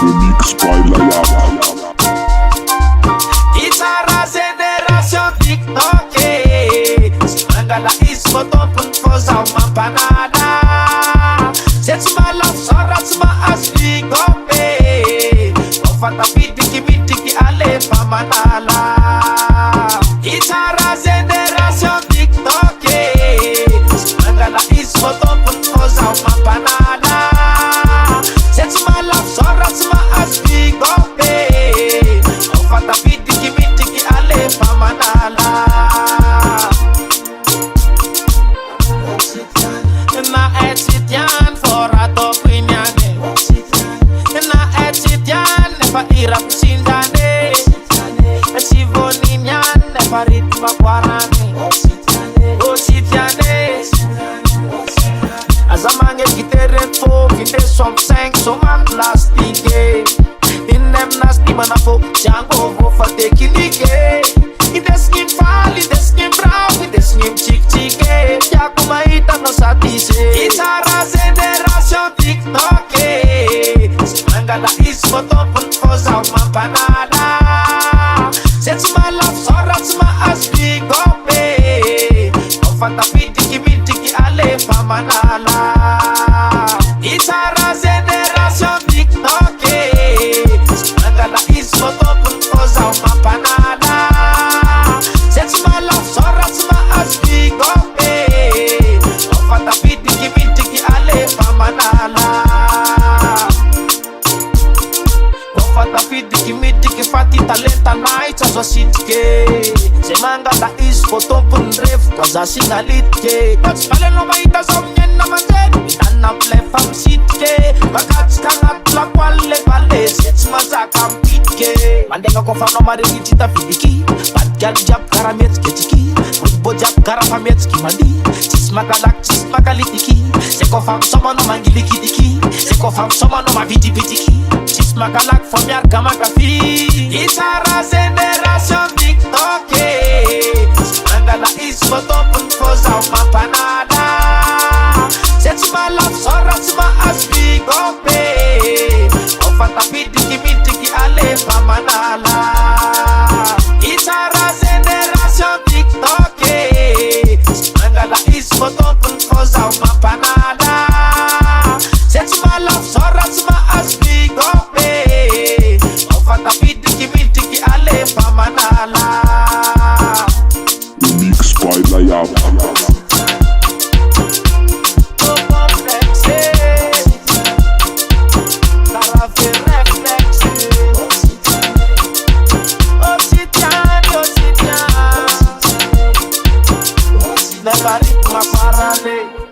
Remix by LYAP. Guitarra génération TikTok. Mangala is bottom for uma panada. Sets my love, sorats my as we go pay. Ofata bitiki ale pamanala. Guitarra génération TikTok. Mangala is bottom for uma panada. Sets my love, sorats my as we go pay. Ofata bitiki ale pamanala. Na etian for a top winyane. Na etian never irap sindane. Sivoni nyan never ritma kwarane. Ositiane. Azamange gitere fo kinde som seng som plastike. Inem nasti manafo jango vo fate kinike. Ide skin fall, ide skin brown, ide skin chike. Ya kumaita no satise. Guitarra génération TikTok. Mangala is bottom for uma panada. Sets my love, sorats my as we go pay. Ofata bitiki ale pamanala. Guitarra génération TikTok. Mangala is bottom for uma panada. Sets my love, sorats my as we go pay. Ofata bitiki ale pamanala. Ofata bitiki fati talenta night as a sitke. Mangala is bottom ref kaza singalitke. Touch pale no maita somnyen na manjen. Minanam lefam sitke. Bagats kangat la kwale vale. Sets mazaka mpitke. Mandenga kofa no marigitita fidiki. Bad girl jab karametski tiki. Football jab karapametski mandi. Chismakalak chismakalitiki. Seko fam soma no mangiliki diki. Seko fam soma no maviti bitiki. Chismakalak from yar kamakafi. Guitarra génération TikTok. Mangala is bottom for uma panada. Sets my love, sorats my as we go pay. Ofata bitiki ale pamanala. Guitarra génération TikTok. Mangala is bottom for uma panada. Sets my love, sorats my as we go pay. Ofata bitiki ale pamanala. Remix by LYAP. Never ritma parale.